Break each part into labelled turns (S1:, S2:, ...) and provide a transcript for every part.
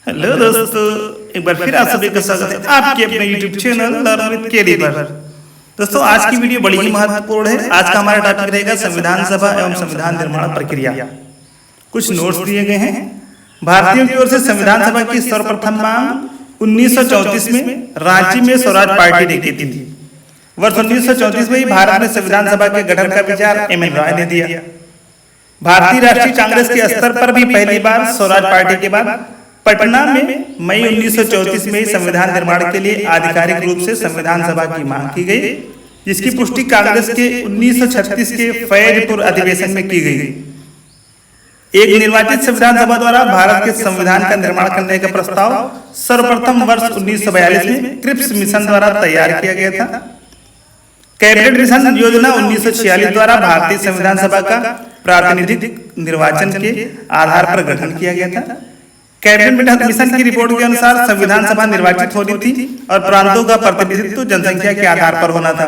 S1: Hello दोस्तों, एक बार फिर आप सभी का स्वागत है आपके अपने YouTube channel learn with KD पर। दोस्तों, आज की वीडियो बड़ी ही महत्वपूर्ण है। आज का हमारा टॉपिक रहेगा संविधान सभा एवं संविधान निर्माण प्रक्रिया। कुछ नोट्स दिए गए हैं। भारतीयों की ओर से संविधान सभा की सर्वप्रथम मांग 1934 में रांची में स्वराज पार्टी ने की थी। वर्ष 1934 में ही भारत में संविधान सभा के गठन का विचार एम एन रॉय ने दिया। भारतीय राष्ट्रीय कांग्रेस के स्तर पर भी पहली बार स्वराज पार्टी के बाद पटना में मई 1934 में संविधान निर्माण के लिए आधिकारिक रूप से संविधान सभा की मांग की गई, जिसकी पुष्टि कांग्रेस के 1936 के फैजपुर अधिवेशन में की गई। एक निर्वाचित संविधान सभा द्वारा भारत के संविधान का निर्माण करने का प्रस्ताव सर्वप्रथम वर्ष 1942 में क्रिप्स मिशन द्वारा तैयार किया गया था। कैबिनेट मिशन योजना 1946 द्वारा भारतीय संविधान सभा का प्रातिनिधिक निर्वाचन के आधार पर गठन किया गया था। कैबिनेट मिशन की रिपोर्ट के अनुसार संविधान सभा निर्वाचित होनी थी और प्रांतों का प्रतिनिधित्व जनसंख्या के आधार पर होना था।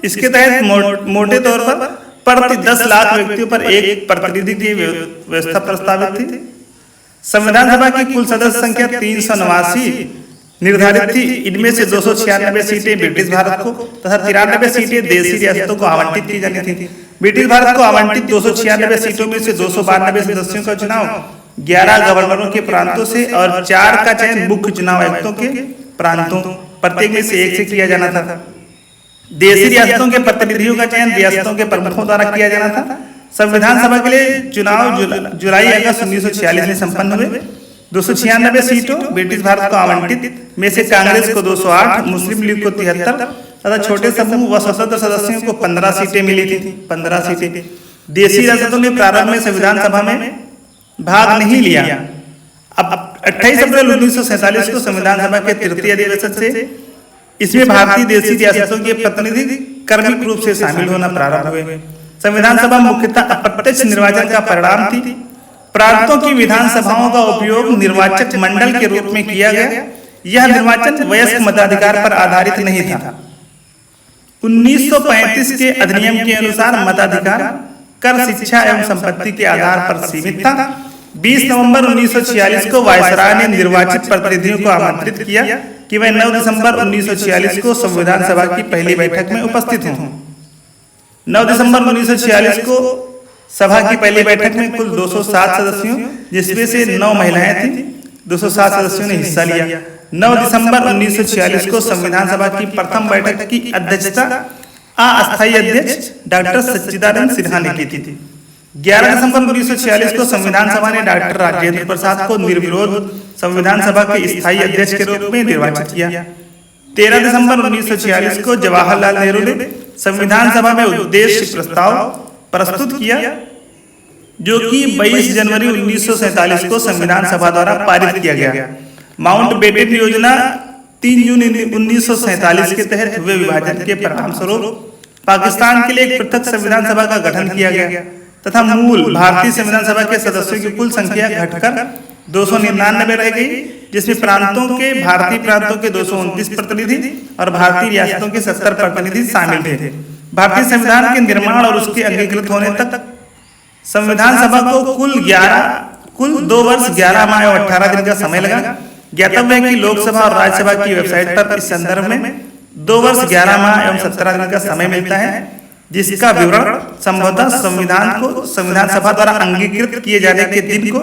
S1: इसके तहत मोटे तौर पर प्रति 10 लाख व्यक्तियों पर एक प्रतिनिधि की व्यवस्था प्रस्तावित थी। संविधान सभा की कुल सदस्य संख्या 389 निर्धारित थी। इनमें से 296 सीटें ब्रिटिश भारत को तथा 93 सीटें देशी रियासतों को आवंटित की जानी थी। ब्रिटिश भारत को आवंटित 296 सीटों में से 292 सदस्यों का चुनाव 11 गवर्नरों के प्रांतों से और 4 का चयन मुख्य चुनाव आयुक्तों के प्रांतों प्रत्येक में से एक से किया जाना था। देशी रियासतों के प्रतिनिधियों का चयन रियासतों के प्रमुखों द्वारा किया जाना था। संविधान सभा के लिए चुनाव जुलाई अगस्त 1946 में संपन्न हुए। 296 सीटों ब्रिटिश भारत को आवंटित में से कांग्रेस को 208, मुस्लिम लीग को 73 तथा छोटे समूह व स्वतंत्र सदस्यों को 15 सीटें मिली थी। 15 सीटें। देशी रियासतों ने प्रारंभ में संविधान सभा में भाग नहीं लिया। अब 28 अप्रैल 1947 को संविधान सभा के तृतीय अधिवेशन से इसमें भारतीय देशी रियासतों के प्रतिनिधि क्रमिक रूप से शामिल होना प्रारंभ हुए। संविधान सभा मुख्यतः अप्रत्यक्ष निर्वाचन का परिणाम थी। प्रांतों की विधानसभाओं का उपयोग निर्वाचक मंडल के रूप में किया गया। यह निर्वाचन वयस्क मताधिकार पर आधारित नहीं था। 1935 के अधिनियम के अनुसार मताधिकार कर, शिक्षा एवं संपत्ति के आधार पर सीमित था। 20 नवंबर 1946 को वायसराय ने निर्वाचित प्रतिनिधियों को आमंत्रित किया कि वह 9 दिसंबर 1946 को संविधान सभा की पहली बैठक में उपस्थित हों। 9 दिसंबर 1946 को सभा की पहली बैठक में कुल 207 सदस्यों, जिसमें से 9 महिलाएं थीं, 207 सदस्यों ने हिस्सा लिया। 9 दिसंबर 1946 को संविधान सभा की प्रथम बैठक की अध्यक्षता अस्थायी अध्यक्ष डॉक्टर सच्चिदानंद सिन्हा ने की थी। 11 दिसंबर 1946 को संविधान सभा ने डॉक्टर राजेंद्र प्रसाद को निर्विरोध संविधान सभा के स्थायी अध्यक्ष के रूप में निर्वाचित किया। 13 दिसंबर 1946 को जवाहरलाल नेहरू ने संविधान सभा में उद्देश्य प्रस्ताव प्रस्तुत किया, जो कि 22 जनवरी 1947 को संविधान सभा द्वारा पारित किया गया। माउंटबेटन योजना 3 जून 1947 के तहत हुए विभाजन के परिणाम स्वरूप पाकिस्तान के लिए एक पृथक संविधान सभा का गठन किया गया तथा मूल भारतीय संविधान सभा के सदस्यों की कुल संख्या घटकर 299 रह गई, जिसमें भारतीय प्रांतों के 229 प्रतिनिधि और भारतीय रियासतों के 70 प्रतिनिधि शामिल थे। भारतीय संविधान के निर्माण और उसके अंगीकृत होने तक संविधान सभा को कुल 2 वर्ष 11 माह और 18 दिन का समय लगा। ज्ञातव्य है कि लोकसभा और राज्यसभा की वेबसाइट पर इस संदर्भ में 2 वर्ष 11 माह एवं 17 दिन का समय मिलता है, जिसका विवरण संभवतः संविधान सभा द्वारा अंगीकृत किए जाने के दिन को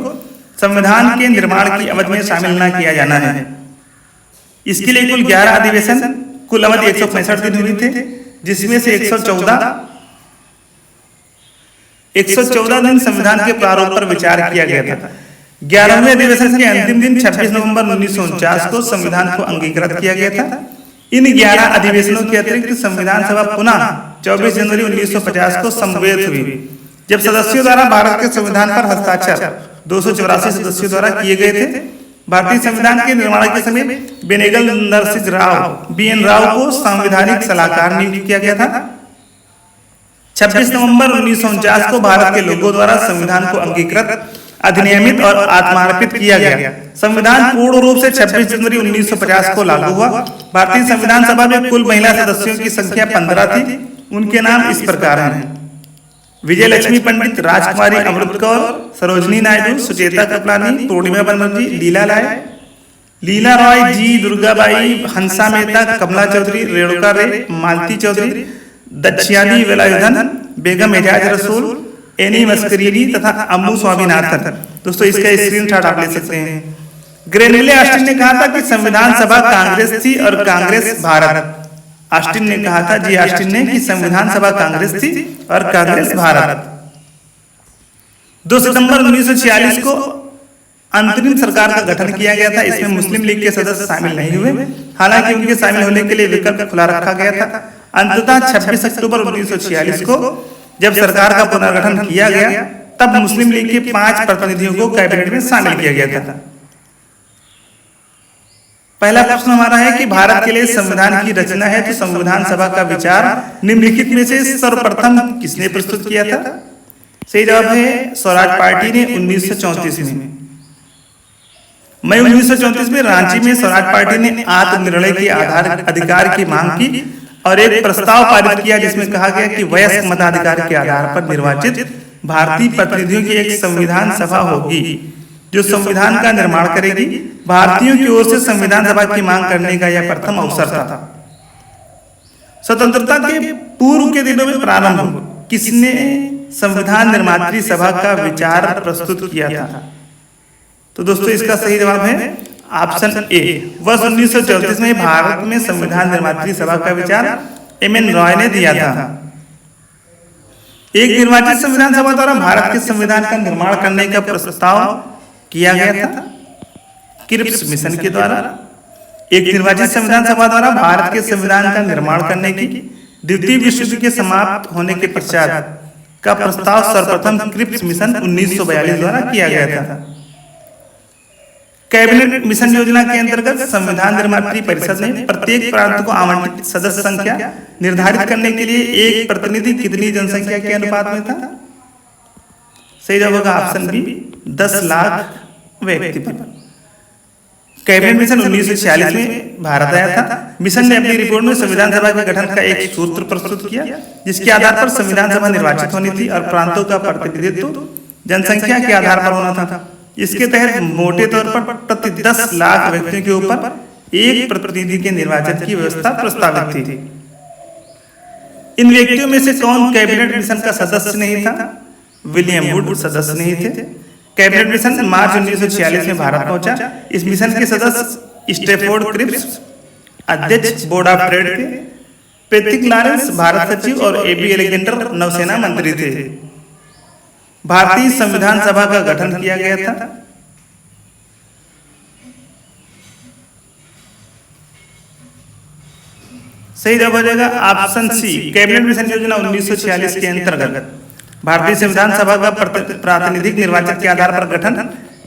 S1: संविधान के निर्माण की अवधि में शामिल न किया जाना है। इसके लिए कुल 11 अधिवेशन, कुल अवधि 165 दिन हुए थे, जिसमें से 114 दिन संविधान के प्रारूप पर विचार किया गया था। 11वें अधिवेशन के अंतिम दिन 26 नवंबर 1949 को संविधान को अंगीकृत किया गया था। इन 11 अधिवेशनों के अतिरिक्त संविधान सभा पुनः 24 जनवरी 1950 को संवेद हुई, जब सदस्यों द्वारा भारत के संविधान पर हस्ताक्षर 284 सदस्यों द्वारा किए गए थे। भारतीय संविधान के निर्माण के समय बेनेगल नरसिंह राव BN राव को संवैधानिक सलाहकार नियुक्त किया गया था। 26 नवंबर 1949 को भारत के लोगों द्वारा संविधान को अंगीकृत, अधिनियमित और आत्मार्पित किया गया। संविधान पूर्ण रूप से 26 जनवरी 1950 को लागू हुआ। भारतीय संविधान सभा में कुल महिला सदस्यों की संख्या 15 थी। उनके नाम इस प्रकार हैं: विजय लक्ष्मी पंडित, राजकुमारी अमृत कौर, सरोजनी नायडू, सुचेता कृपलानी, पूर्णिमा बनर्जी, लीला राय, लीला रॉय जी, दुर्गाबाई, हंसा मेहता, कमला चौधरी, रेणुका रे, मालती चौधरी, दक्षियादी वेलायुधन, बेगम एजाज रसूल, एनी मस्करीनी तथा अम्मू स्वामीनाथन। दोस्तों इसका स्क्रीनशॉट आप ले सकते हैं। ग्रेनेले ऑस्टिन ने कहा था कि संविधान सभा कांग्रेस थी और कांग्रेस भारत। ऑस्टिन ने कहा था, जी ऑस्टिन ने, कि संविधान सभा कांग्रेस थी और कांग्रेस भारत। 2 सितंबर 1946 को अंतरिम सरकार का गठन किया गया था। इसमें मुस्लिम लीग के सदस्य शामिल नहीं हुए, हालांकि उनके शामिल होने के लिए विकल्प खुला रखा गया था। अंततः 26 अक्टूबर 1946 को जब सरकार का पुनर्गठन किया गया, तब मुस्लिम लीग के 5 प्रतिनिधियों को कैबिनेट में शामिल किया गया था। पहला प्रश्न हमारा है कि भारत के लिए संविधान की रचना है तो संविधान सभा का विचार निम्नलिखित में से सर्वप्रथम किसने प्रस्तुत किया था? सही जवाब है स्वराज पार्टी ने 1934 में। मई 1934 में रांची में स्वराज पार्टी ने आत्मनिर्णय के अधिकार की मांग की और एक प्रस्ताव पारित किया जिसमें कहा गया कि वयस्क मताधिकार के आधार पर निर्वाचित भारतीय प्रतिनिधियों की एक संविधान सभा होगी जो संविधान का निर्माण करेगी। भारतीयों की ओर से संविधान सभा की मांग करने का यह प्रथम अवसर था। स्वतंत्रता के पूर्व के दिनों में प्रारंभ किसने संविधान निर्मात्री सभा का विचार प्रस्तुत किया था? तो दोस्तों इसका सही जवाब है ऑप्शन ए। वर्ष 1934 में भारत में संविधान निर्मात्री सभा का विचार एम.एन. रॉय ने दिया था। एक निर्वाचित संविधान सभा द्वारा भारत के संविधान का निर्माण करने का प्रस्ताव किया गया था क्रिप्स मिशन के द्वारा। एक निर्वाचित संविधान सभा द्वारा भारत के संविधान का निर्माण करने की द्वितीय विश्व युद्ध के समाप्त होने के पश्चात का प्रस्ताव सर्वप्रथम क्रिप्स मिशन 1942 द्वारा किया गया था। कैबिनेट मिशन योजना के अंतर्गत संविधान निर्मात्री परिषद ने प्रत्येक प्रांत को आवंटित सदस्य संख्या निर्धारित करने के लिए एक प्रतिनिधि कितनी जनसंख्या के अनुपात में था? सही जवाब होगा ऑप्शन बी 10 लाख व्यक्ति पर। कैबिनेट मिशन 1946 में भारत आया था। मिशन ने अपनी रिपोर्ट में संविधान सभा के गठन का एक सूत्र प्रस्तुत किया जिसके आधार पर संविधान सभा निर्वाचित होनी थी और प्रांतों का प्रतिनिधित्व जनसंख्या के आधार पर होना था। इसके तहत मोटे तौर पर प्रति 10 लाख व्यक्तियों के ऊपर एक प्रतिनिधि के निर्वाचन की व्यवस्था प्रस्तावित थी। इन व्यक्तियों में से कौन कैबिनेट मिशन का सदस्य नहीं था? विलियम वुड सदस्य नहीं थे। कैबिनेट मिशन मार्च 1946 में भारत पहुंचा। इस मिशन के सदस्य स्टेफोर्ड क्रिप्स अध्यक्ष बोर्ड ऑफ ट्रेड थे, पैट्रिक लॉरेंस भारत सचिव और ए.बी. एलेक्जेंडर नौसेना मंत्री थे। भारतीय संविधान सभा का गठन किया गया था। सही जवाब हो जाएगा ऑप्शन सी। कैबिनेट मिशन योजना 1946 के अंतर्गत भारतीय संविधान सभा का प्रातिनिधिक निर्वाचन के आधार पर गठन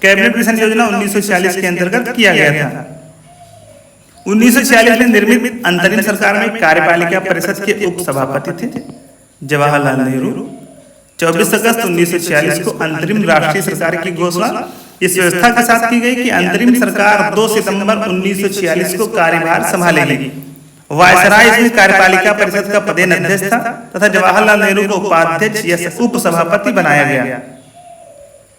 S1: कैबिनेट मिशन योजना 1946 के अंतर्गत किया गया था। 1946 में निर्मित अंतरिम सरकार में कार्यपालिका परिषद के उप सभापति थे जवाहरलाल नेहरू। 24 अगस्त 1946 को अंतरिम राष्ट्रीय सरकार की घोषणा इस व्यवस्था के साथ की गई कि अंतरिम सरकार 2 सितंबर 1946 को कार्यभार संभालेगी। वायसराय इसमें कार्यपालिका परिषद का पदेन अध्यक्ष था तथा जवाहरलाल नेहरू को उपाध्यक्ष या उप सभापति बनाया गया।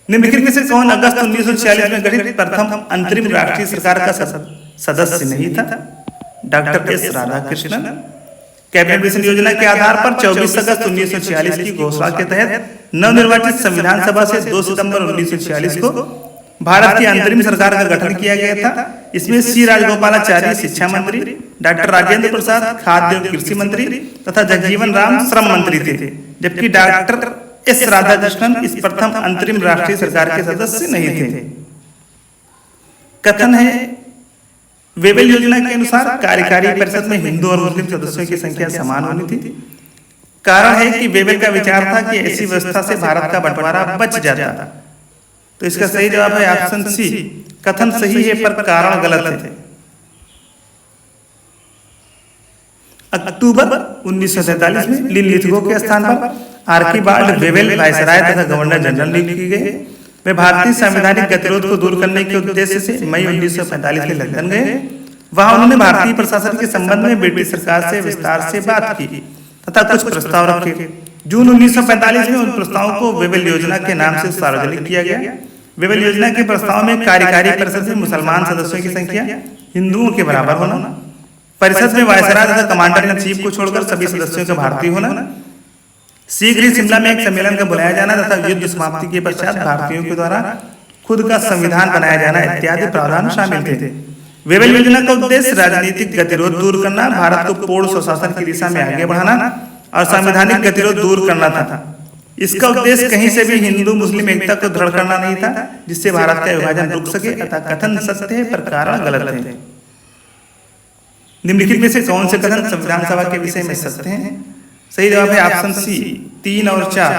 S1: निम्नलिखित में से कौन अगस्त 1946 में गठित प्रथम अंतरिम राष्ट्रीय सरकार का सदस्य नहीं था? Doctor S Radhakrishnan. Cabinet mission योजना के आधार पर 24 अगस्त 1946 की घोषणा के तहत नवनिर्वाचित संविधान सभा से 2 सितंबर 1946 को भारत की अंतरिम सरकार का गठन किया गया था। इसमें सी राजगोपालाचारी शिक्षा मंत्री, डॉक्टर राजेंद्र प्रसाद खाद्य एवं कृषि मंत्री तथा जगजीवन राम श्रम मंत्री थे, जबकि डॉक्टर एस राधाकृष्णन इस प्रथम अंतरिम राष्ट्रीय सरकार के सदस्य नहीं थे। कथन है वेबल योजना के अनुसार कार्यकारी परिषद में हिंदू और मुस्लिम सदस्यों की संख्या समान होनी थी। कारण है कि वेबल का विचार था कि ऐसी व्यवस्था से भारत का बंटवारा बच जाता। तो इसका सही जवाब है ऑप्शन सी। कथन सही है पर कारण गलत है। अक्टूबर 1947 में लिनलिथगो के स्थान पर आर्कीबाल्ड वेबल वायसराय तथा गवर्नर जनरल नियुक्त किए गए। वे भारतीय संवैधानिक गतिरोध को दूर करने के उद्देश्य से मई 1945 में लंदन गए। वहां उन्होंने भारतीय प्रशासन के संबंध में ब्रिटिश सरकार से विस्तार से बात की तथा कुछ प्रस्ताव रखे। जून 1945 में उन प्रस्तावों को वेबल योजना के नाम से सार्वजनिक किया गया। वेबल योजना के प्रस्ताव में कार्यकारी परिषद में मुसलमान सदस्यों की संख्या हिंदुओं के बराबर होना, परिषद में वायसराय तथा कमांडर इन चीफ को छोड़कर सभी सदस्यों का भारतीय होना, शीघ्र ही शिमला में एक सम्मेलन का बुलाया जाना तथा युद्ध समाप्ति के पश्चात भारतीयों के द्वारा खुद का संविधान बनाया जाना इत्यादि प्रावधान शामिल थे। वेबल योजना का उद्देश्य राजनीतिक गतिरोध दूर करना, भारत को पूर्ण स्वशासन की दिशा में आगे बढ़ाना और संवैधानिक गतिरोध दूर करना था। इसका उद्देश्य कहीं से भी हिंदू मुस्लिम एकता को दृढ़ करना नहीं था, जिससे भारत का विभाजन रुक सके। अतः कथन सत्य है पर कारण गलत है। निम्नलिखित में से कौन से कथन संविधान सभा के विषय में सत्य हैं? सही जवाब है ऑप्शन सी 3 और 4।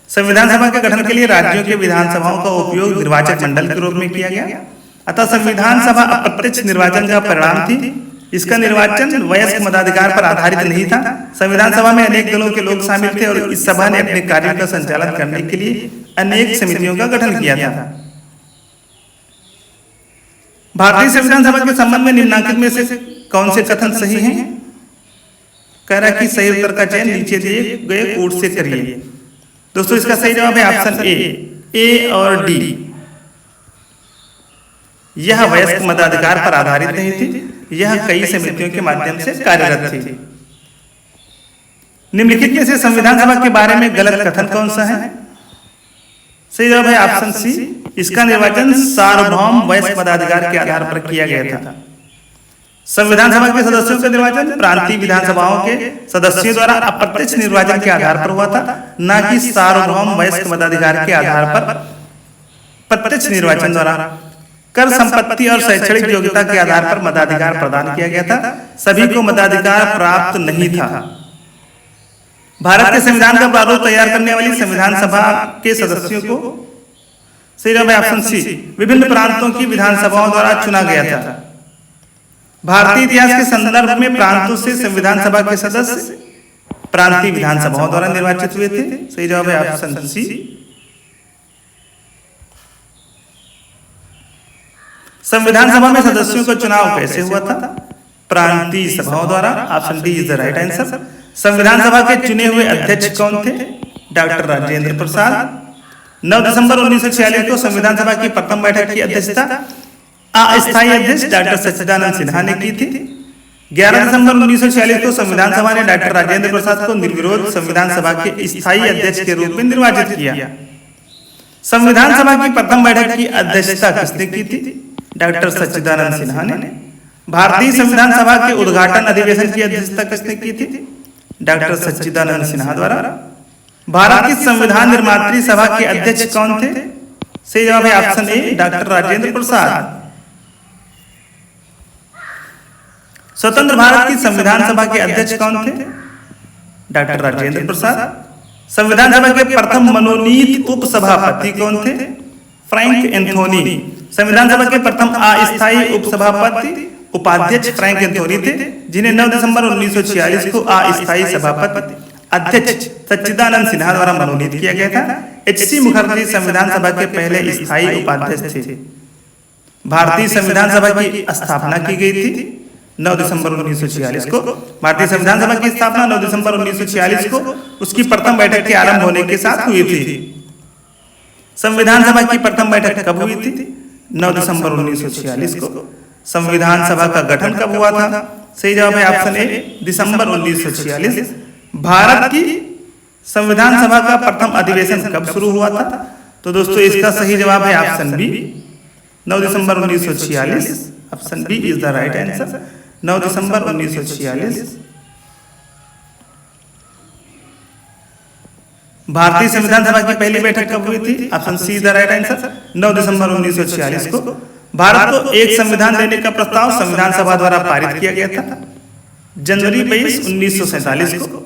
S1: संविधान सभा के गठन के लिए राज्यों के विधानसभाओं का उपयोग निर्वाचक मंडल के रूप में किया गया, अतः संविधान सभा अप्रत्यक्ष निर्वाचन का परिणाम थी। इसका निर्वाचन वयस्क मताधिकार पर आधारित नहीं था। संविधान सभा में अनेक दलों के लोग शामिल थे और इस सभा ने अपने कार्यों का संचालन करने के लिए अनेक समितियों का गठन किया था। भारतीय संविधान सभा के संबंध में निम्नलिखित में से कौन से कथन सही हैं? कह रहा है कि सही उत्तर का चयन नीचे दिए गए कोड से करिए। दोस्तों इसका सही जवाब है ऑप्शन ए और डी। यह वयस्क मताधिकार पर आधारित नहीं थी, यह कई समितियों के माध्यम से कार्यरत थी। निम्नलिखित में से संविधान सभा के बारे में गलत कथन कौन सा है? सही जवाब है ऑप्शन सी। इसका निर्वाचन सार्वभौम वयस्क मताधिकार के आधार पर किया गया था। संविधान सभा के सदस्यों का निर्वाचन प्रांतीय विधानसभाओं के सदस्यों द्वारा अप्रत्यक्ष निर्वाचन के आधार पर हुआ था, न कि सार्वभौम वयस्क मताधिकार के आधार पर प्रत्यक्ष निर्वाचन द्वारा। कर, संपत्ति और शैक्षणिक योग्यता के आधार पर मताधिकार प्रदान किया गया था, सभी को मताधिकार प्राप्त नहीं था। भारत के संविधान का प्रारूप तैयार करने वाली संविधान सभा के सदस्यों को सही जवाब है ऑप्शन सी विभिन्न प्रांतों की विधानसभाओं द्वारा चुना गया था। भारतीय इतिहास के संदर्भ में प्रांतों से संविधान सभा के सदस्य प्रांतीय विधानसभाओं द्वारा निर्वाचित हुए थे। सही जवाब है ऑप्शन सी। संविधान सभा में सदस्यों का चुनाव कैसे हुआ था? प्रांतीय सभाओं द्वारा। Option D is the right answer. संविधान सभा के चुने हुए अध्यक्ष कौन थे? डॉक्टर राजेंद्र प्रसाद। 9 दिसंबर 1946 को संविधान सभा की प्रथम बैठक की अध्यक्षता अस्थायी अध्यक्ष डॉक्टर सच्चिदानंद सिन्हा ने की थी। 11 दिसंबर 1946 को संविधान सभा ने डॉक्टर राजेंद्र प्रसाद को निर्विरोध संविधान सभा के स्थायी अध्यक्ष के रूप में निर्वाचित किया। संविधान सभा की प्रथम बैठक की अध्यक्षता किसने की थी? डॉक्टर सच्चिदानंद सिन्हा ने। भारतीय संविधान सभा के उद्घाटन अधिवेशन की अध्यक्षता किसने की थी? डॉक्टर सच्चिदानंद सिन्हा द्वारा। भारत की संविधान निर्मात्री सभा के अध्यक्ष कौन थे? सही जवाब है option A doctor Rajendra Prasad. स्वतंत्र भारत की संविधान सभा के अध्यक्ष कौन थे? डॉक्टर राजेंद्र प्रसाद। संविधान सभा के प्रथम मनोनीत उपसभापति कौन थे? Frank Anthony. संविधान सभा के प्रथम अस्थायी उपसभापति उपाध्यक्ष फ्रैंक एंथोनी थे, जिन्हें 9 दिसंबर 1946 को अस्थायी सभापति अध्यक्ष सच्चिदानंद सिन्हा द्वारा मनोनीत किया गया था। एच.सी. मुखर्जी संविधान सभा के पहले स्थायी उपाध्यक्ष थे। भारतीय संविधान सभा की स्थापना की गई थी 9 दिसंबर 1946 को। भारतीय संविधान सभा की स्थापना 9 दिसंबर 1946 को उसकी प्रथम बैठक के आरंभ होने के साथ हुई थी। संविधान सभा की प्रथम बैठक कब हुई थी? 9 दिसंबर 1946 को। संविधान सभा का गठन कब हुआ था? सही जवाब है ऑप्शन ए दिसंबर 1946। भारत की संविधान सभा का प्रथम अधिवेशन कब शुरू हुआ था? तो दोस्तों इसका सही जवाब है ऑप्शन बी 9 दिसंबर 1946। Option B is the right answer. 9 दिसंबर 1946। भारतीय संविधान सभा की पहली बैठक कब हुई थी? Option C is the right answer. 9 दिसंबर 1946 को। भारत को एक संविधान देने का प्रस्ताव संविधान सभा द्वारा पारित किया गया था जनवरी 22, 1947 को।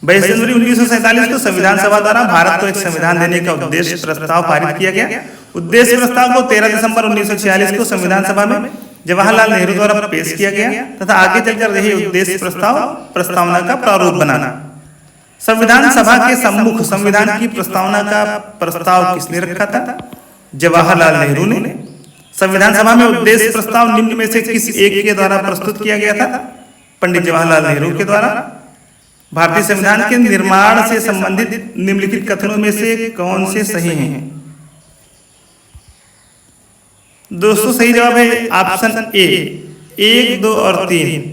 S1: 22 जनवरी 1947 को संविधान सभा द्वारा भारत को एक संविधान देने का उद्देश्य प्रस्ताव पारित किया गया। उद्देश्य प्रस्ताव को 13 दिसंबर 1946 को संविधान सभा में जवाहरलाल नेहरू द्वारा पेश किया गया तथा आगे चलकर रही उद्देश्य प्रस्तावना का प्रारूप बनाना। संविधान सभा के सम्मुख संविधान की प्रस्तावना का प्रस्ताव किसने रखा था? जवाहरलाल नेहरू ने। संविधान सभा में उद्देश्य प्रस्ताव निम्न में से किस एक के द्वारा प्रस्तुत किया गया था? पंडित जवाहरलाल नेहरू के द्वारा। भारतीय संविधान के निर्माण से संबंधित निम्नलिखित कथनों में से कौन से सही हैं? दोस्तों सही जवाब है ऑप्शन ए, 1, 2 और 3।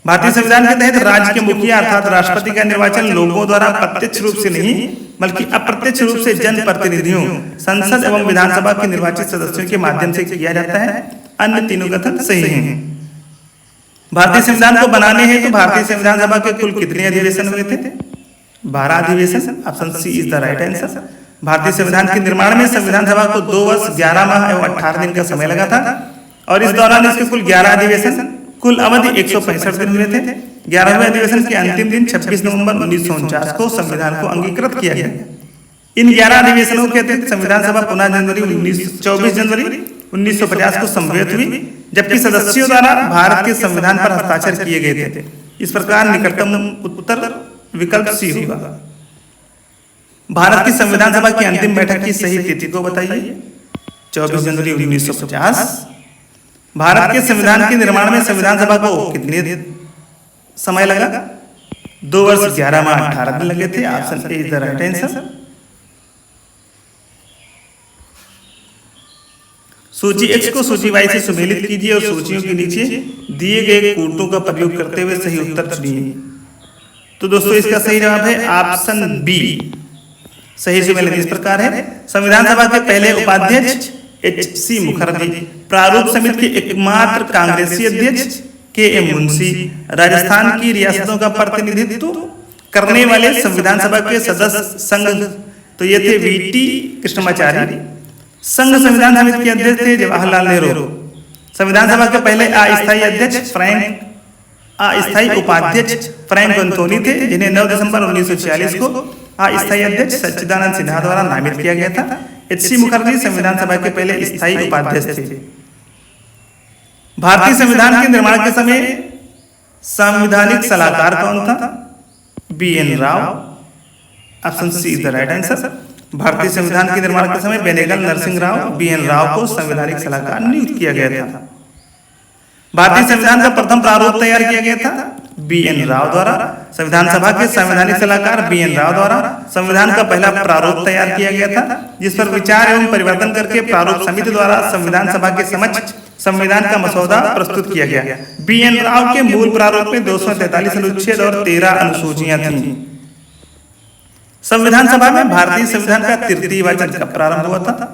S1: भारतीय संविधान के तहत राज्य के मुखिया अर्थात राष्ट्रपति का निर्वाचन लोगों द्वारा प्रत्यक्ष रूप से नहीं बल्कि अप्रत्यक्ष रूप से जनप्रतिनिधियों, संसद एवं विधानसभा के निर्वाचित सदस्यों के माध्यम से किया जाता है। अन्य तीनों कथन सही हैं। भारतीय संविधान को बनाने हेतु भारतीय संविधान सभा के कुल कितने अधिवेशन हुए थे? 12 अधिवेशन। Option C is the right answer. भारतीय संविधान के निर्माण में संविधान सभा को 2 वर्ष 11 माह एवं 18 दिन का समय लगा था और इस दौरान इसके कुल 11 अधिवेशन, कुल अवधि 165 दिन हुए थे। 11वें अधिवेशन के अंतिम दिन 26 नवंबर 1949 को संविधान को अंगीकृत किया गया। इन 11 अधिवेशनों के अतिरिक्त संविधान सभा पुनः 24 जनवरी 1950 को सम्मिलित हुई, जबकि सदस्यों द्वारा भारत के संविधान पर हस्ताक्षर किए गए थे। इस प्रकार निकटतम उत्तर विकल्प सी होगा। भारत की संविधान सभा की अंतिम बैठक की सही तिथि को बताइए। 24 जनवरी 1950। भारत के संविधान के निर्माण में संविधान सभा को कितने समय लगा? 2 वर्ष 11 माह 18 दिन लगे थे। Option A is the right answer. सूची X को सूची Y से सुमेलित कीजिए और सूचियों के नीचे दिए गए कूटों का प्रयोग करते हुए सही उत्तर चुनिए। तो दोस्तों इसका सही जवाब है ऑप्शन बी, सही सुमेलित इस प्रकार है। संविधान सभा के पहले उपाध्यक्ष H.C. मुखर्जी, प्रारूप समिति के एकमात्र कांग्रेसी अध्यक्ष K.M. मुंशी, राजस्थान की रियासतों का प्रतिनिधित्व करने वाले संविधान सभा के सदस्य संघ तो ये थे V.T. कृष्णमाचारी। संघ संविधान समिति के अध्यक्ष थे जवाहरलाल नेहरू। संविधान सभा के पहले अस्थायी अध्यक्ष अस्थायी उपाध्यक्ष फ्रैंक एंथोनी थे, जिन्हें 9 दिसंबर 1946 को अस्थायी अध्यक्ष सच्चिदानंद सिन्हा द्वारा नामित किया गया था। H.C. मुखर्जी संविधान सभा के पहले स्थायी उपाध्यक्ष थे। भारतीय संविधान के निर्माण के समय संवैधानिक सलाहकार कौन था? B.N. Rao. Option C is the right answer. भारतीय संविधान के निर्माण के समय बेनेगल नरसिंह राव B.N. राव को संवैधानिक सलाहकार नियुक्त किया गया था। भारतीय संविधान का प्रथम प्रारूप तैयार किया गया था B.N. राव द्वारा। संविधान सभा के संवैधानिक सलाहकार B.N. राव द्वारा संविधान का पहला प्रारूप तैयार किया गया था, जिस पर विचार एवं परिवर्तन करके प्रारूप समिति द्वारा संविधान सभा के समक्ष संविधान का मसौदा प्रस्तुत किया गया। B.N. राव के मूल प्रारूप में 243 अनुच्छेद और 13 अनुसूचियां थीं। संविधान सभा में भारतीय संविधान का तृतीय वाचन कब प्रारंभ हुआ था?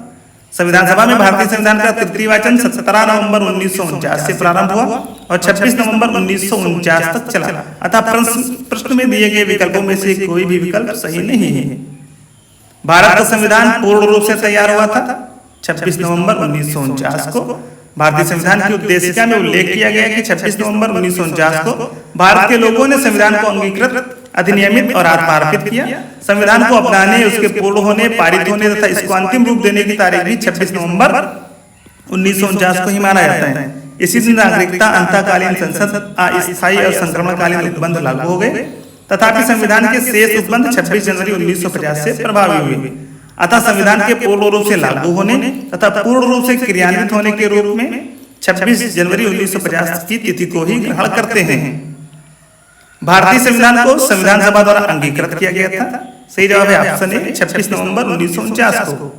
S1: संविधान सभा में भारतीय संविधान का तृतीय वाचन 17 नवंबर 1949 से प्रारंभ हुआ और 26 नवंबर 1949 तक चला। अतः प्रश्न में दिए गए विकल्पों में से कोई भी विकल्प सही नहीं है। भारत का संविधान पूर्ण रूप से तैयार हुआ था 26 नवंबर 1949 को। भारतीय संविधान की उद्देशिका में उल्लेख किया गया कि 26 नवंबर 1949 को भारत के लोगों ने संविधान को अंगीकृत, अधिनियमित और आत्मार्पित किया। संविधान को अपनाने, उसके पूर्ण होने, पारित होने तथा इसको अंतिम रूप देने की तारीख भी 26 नवंबर 1949 को ही माना जाता है। इसी दिन नागरिकता, अंतःकालीन संसद, अस्थायी और संक्रमणकालीन उपबंध लागू हो गए। तथापि संविधान के शेष उपबंध 26 जनवरी 1950 से प्रभावी हुए। अतः संविधान के पूर्ण रूप से लागू होने तथा पूर्ण रूप से क्रियान्वित होने के रूप में 26 जनवरी 1950 की तिथि को ही ग्रहण करते हैं। भारतीय संविधान को संविधान सभा द्वारा अंगीकृत किया गया था। सही जवाब है ऑप्शन ए, 26 नवंबर 1949 को।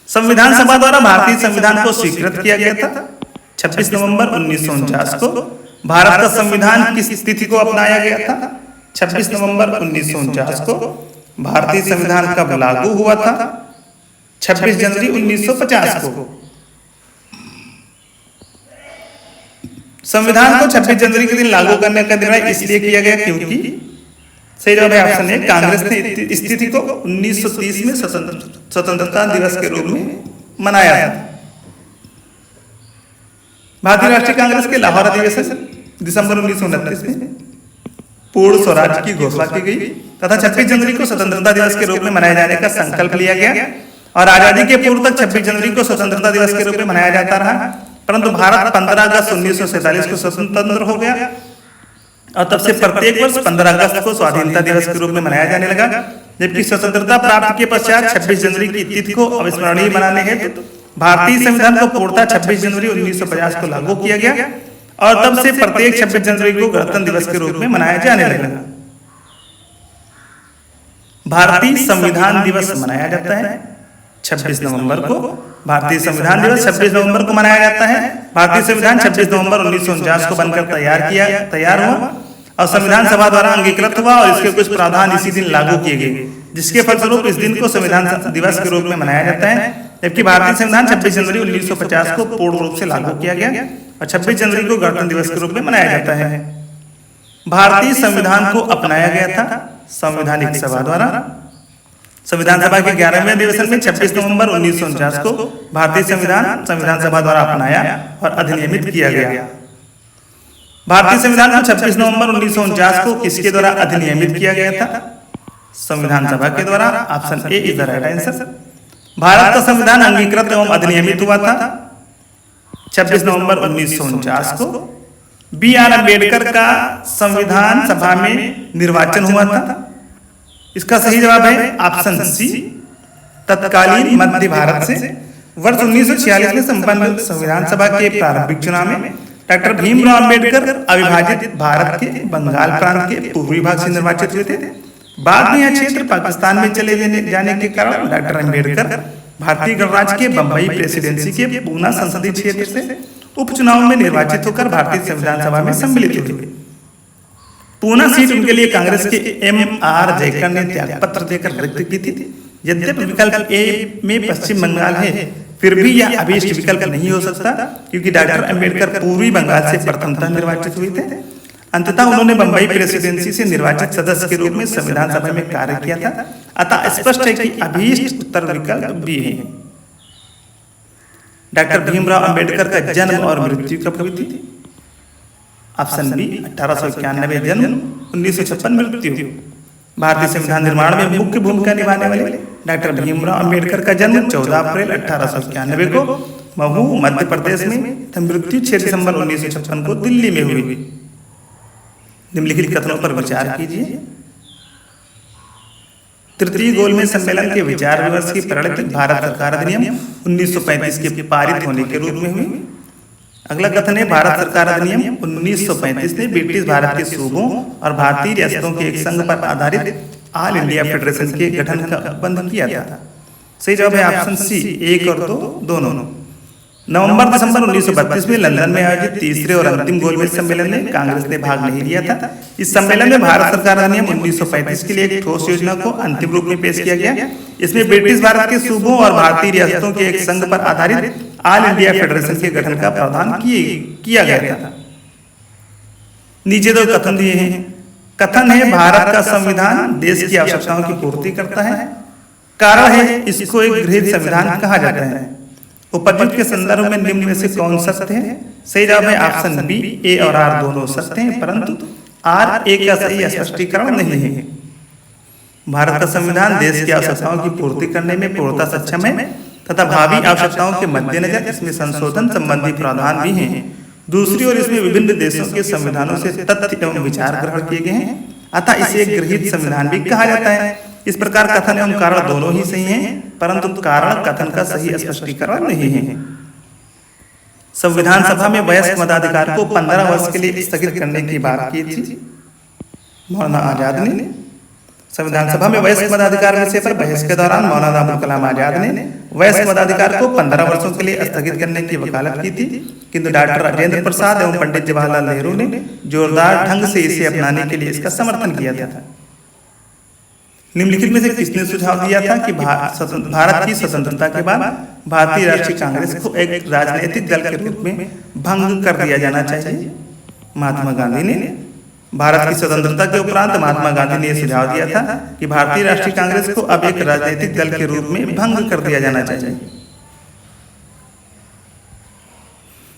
S1: संविधान सभा द्वारा भारतीय संविधान को स्वीकृत किया गया था 26 नवंबर 1949 को। भारत का संविधान किस तिथि को अपनाया गया था? 26 नवंबर 1949 को। भारतीय संविधान कब लागू हुआ था? 26 जनवरी 1950 को। संविधान को 26 जनवरी के दिन लागू करने का निर्णय इसलिए किया गया क्योंकि सही जवाब है ऑप्शन ए, कांग्रेस ने इस तिथि को 1930 में स्वतंत्रता दिवस के रूप में मनाया था। भारतीय राष्ट्रीय कांग्रेस के लाहौर अधिवेशन दिसंबर 1929 में पूर्ण स्वराज की घोषणा की गई तथा 26 जनवरी को स्वतंत्रता दिवस के रूप में मनाए जाने का संकल्प लिया गया और आजादी के पूर्व तक 26 जनवरी को स्वतंत्रता दिवस के रूप में मनाया जाता रहा। परंतु भारत 15 अगस्त 1947 को स्वतंत्र हो गया और तब से प्रत्येक वर्ष 15 अगस्त को स्वाधीनता दिवस के रूप में मनाया जाने लगा। जबकि स्वतंत्रता प्राप्ति के पश्चात 26 जनवरी की तिथि को अविस्मरणीय बनाने हेतु भारतीय संविधान को पूर्णतः 26 जनवरी 1950 को लागू किया गया और तब से प्रत्येक 26 जनवरी को गणतंत्र दिवस के रूप में मनाया जाने लगा। भारतीय संविधान दिवस मनाया जाता है 26 नवंबर को। भारतीय संविधान दिवस 26 नवंबर को मनाया जाता है। भारतीय संविधान 26 नवंबर 1949 को बनकर तैयार हुआ और संविधान सभा द्वारा अंगीकृत हुआ और इसके कुछ प्रावधान इसी दिन लागू किए गए, जिसके फलस्वरूप इस दिन को संविधान दिवस के रूप में मनाया जाता है। जबकि भारतीय संविधान 26 जनवरी 1950 को पूर्ण रूप से लागू किया गया और 26 जनवरी को गणतंत्र दिवस के रूप में मनाया जाता है। भारतीय संविधान को अपनाया गया था संवैधानिक सभा द्वारा। संविधान सभा के 11वें अधिवेशन में 26 नवंबर 1949 को भारतीय संविधान सभा द्वारा अपनाया और अधिनियमित किया गया। भारतीय संविधान को 26 नवंबर 1949 को किसके द्वारा अधिनियमित किया गया था? संविधान सभा के द्वारा। Option A is the right answer. Bharat का संविधान अंगीकृत एवं अधिनियमित हुआ था 26 नवंबर 1949 को। बी आर अम्बेडकर का संविधान सभा में निर्वाचन हुआ था। इसका सही जवाब है ऑप्शन सी, तत्कालीन मध्य भारत से। वर्ष 1946 में संपन्न संविधान सभा के प्रारंभिक चुनाव में डॉक्टर भीमराव अम्बेडकर अविभाजित भारत के बंगाल प्रांत के पूर्वी भाग से निर्वाचित हुए थे। बाद में यह क्षेत्र पाकिस्तान में चले जाने के कारण डॉक्टर अम्बेडकर भारतीय गणराज्य के बंबई प्रेसिडेंसी के पूना संसदीय क्षेत्र से उपचुनाव में निर्वाचित होकर भारतीय संविधान सभा में सम्मिलित हुए। पूना सीट उनके लिए कांग्रेस के M.R. जयकर ने त्यागपत्र देकर रिक्त की थी। यद्यपि विकल्प ए में पश्चिम बंगाल है, फिर भी यह अभीष्ट विकल्प नहीं हो सकता क्योंकि डॉक्टर अम्बेडकर पूर्वी बंगाल से प्रथमतः निर्वाचित हुए थे। अंततः उन्होंने बंबई प्रेसिडेंसी से निर्वाचित सदस्य के रूप में संविधान सभा में कार्य किया था। अतः स्पष्ट है कि अभीष्ट उत्तर विकल्प बी है। डॉक्टर भीमराव अम्बेडकर का जन्म और मृत्यु कब हुई थी? ऑप्शन बी 1891 जन्म, 1956 मृत्यु। भारतीय संविधान निर्माण में मुख्य भूमिका निभाने वाले डॉक्टर भीमराव अम्बेडकर का जन्म 14 अप्रैल 1891 को महू मध्य प्रदेश में तथा मृत्यु 6 दिसंबर 1956 को दिल्ली में हुई। निम्नलिखित कथनों पर विचार कीजिए। तृतीय गोलमेज सम्मेलन के विचार विमर्श की परिणति भारत सरकार अधिनियम 1935 के पारित होने के रूप में हुई। अगला कथन है भारत सरकार अधिनियम 1935 ने ब्रिटिश भारत के सूबों और भारतीय रियासतों के एक संघ पर आधारित ऑल इंडिया फेडरेशन के गठन का उपबंध किया था। सही जवाब है ऑप्शन सी, 1 और 2 दोनों। नवंबर दिसंबर 1932 में लंदन में आयोजित तीसरे और अंतिम गोलमेज सम्मेलन में कांग्रेस ने भाग नहीं लिया था। इस सम्मेलन में भारत सरकार अधिनियम 1935 के लिए एक ठोस योजना को अंतिम रूप में पेश किया गया। इसमें ब्रिटिश भारत के सूबों और भारतीय रियासतों के एक संघ पर आधारित ऑल इंडिया फेडरेशन के गठन का प्रावधान किया गया था। नीचे दो कथन दिए हैं। कथन है भारत का संविधान देश की आवश्यकताओं की पूर्ति करता है। कारण है इसको एक गृहीत संविधान कहा जाता है। उपयुक्त के संदर्भ में निम्न में से कौन सत्य है? सही जवाब है ऑप्शन बी, ए और आर दोनों सत्य हैं, परंतु आर ए का सही स्पष्टीकरण नहीं है। भारत का संविधान देश की आवश्यकताओं की पूर्ति करने में पूर्णतः सक्षम है तथा भावी आवश्यकताओं के मद्देनजर इसमें संशोधन संबंधी प्रावधान भी हैं। दूसरी ओर इसमें विभिन्न देशों के संविधानों से तथ्य एवं विचार ग्रहण किए गए हैं, अतः इसे एक गृहीत संविधान भी कहा जाता है। इस प्रकार कथन एवं कारण दोनों ही सही हैं, परंतु कारण कथन का सही स्पष्टीकरण नहीं है। संविधान सभा में वयस्क मताधिकार को 15 वर्ष के लिए स्थगित करने की बात की थी मौलाना आजाद ने। संविधान सभा में वयस्क मताधिकार विषय पर बहस के दौरान मौलाना अबुल कलाम आजाद ने वयस्क मताधिकार को 15 वर्षों के लिए स्थगित करने की वकालत की थी, किंतु डॉक्टर राजेंद्र प्रसाद एवं पंडित जवाहरलाल नेहरू ने जोरदार ढंग से इसे अपनाने के लिए इसका समर्थन किया था। निम्नलिखित में से किसने सुझाव दिया था कि भारत की स्वतंत्रता के बाद भारतीय राष्ट्रीय कांग्रेस को एक राजनीतिक दल के रूप में भंग कर दिया जाना चाहिए? महात्मा गांधी ने। भारत की स्वतंत्रता के उपरांत महात्मा गांधी ने यह सुझाव दिया था कि भारतीय राष्ट्रीय कांग्रेस को अब एक राजनीतिक दल के रूप में भंग कर दिया जाना चाहिए।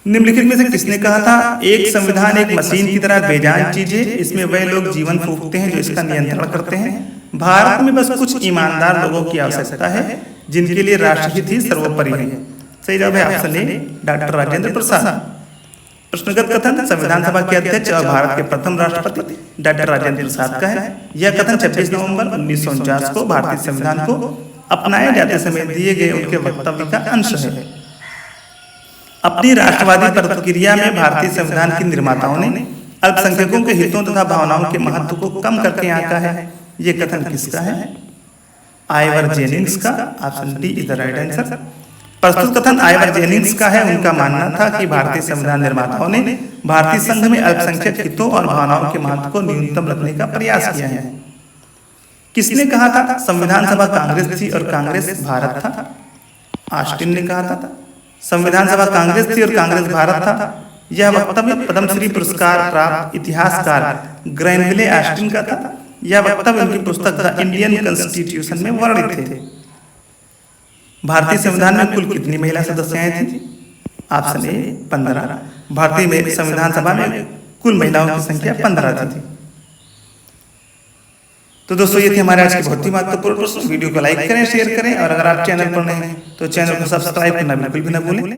S1: निम्नलिखित में से किसने कहा था एक संविधान एक मशीन की तरह बेजान चीज है, इसमें वह लोग जीवन फूंकते हैं जो इसका नियंत्रण करते हैं। भारत में बस कुछ ईमानदार लोगों की आवश्यकता है जिनके लिए राष्ट्रहित ही सर्वोपरि है। सही जवाब है option A, doctor Rajendra Prasad. प्रश्नगत कथन संविधान सभा के अध्यक्ष और भारत के प्रथम राष्ट्रपति डॉक्टर राजेंद्र प्रसाद का है। यह कथन 26 नवंबर 1949 को भारतीय संविधान को अपनाए जाते समय दिए गए उनके वक्तव्य का अंश है। अपनी राष्ट्रवादी प्रतिक्रिया में भारतीय संविधान के निर्माताओं ने अल्पसंख्यकों के हितों तथा भावनाओं के महत्व को कम करके आंका है। ये कथन किसका है? आइवर जेनिंग्स का। Option D is the right answer. प्रस्तुत कथन आइवर जेनिंग्स का है। उनका मानना था कि भारतीय संविधान निर्माताओं ने भारतीय संघ में अल्पसंख्यक हितों और भावनाओं के महत्व को न्यूनतम रखने का प्रयास किया है। किसने कहा था? संविधान सभा कांग्रेस थी और कांग्रेस भारत था। ऑस्टिन ने कहा था। संविधान सभा कांग्रेस थी और कांग्रेस भारत था। यह वक्तव्य पद्मश्री पुरस्कार प्राप्त इतिहासकार ग्रैनविले ऑस्टिन का था। यह वक्तव्य उनकी पुस्तक द इंडियन कॉन्स्टिट्यूशन में वर्णित थे। भारतीय संविधान में कुल कितनी महिला सदस्याएं थी? Option A 15। भारतीय संविधान सभा में कुल महिलाओं की संख्या 15 थी। तो दोस्तों ये थे हमारे आज के बहुत ही महत्वपूर्ण प्रश्न। वीडियो को लाइक करें, शेयर करें और अगर आप चैनल पर नए हैं तो चैनल को सब्सक्राइब करना बिल्कुल भी ना भूलें।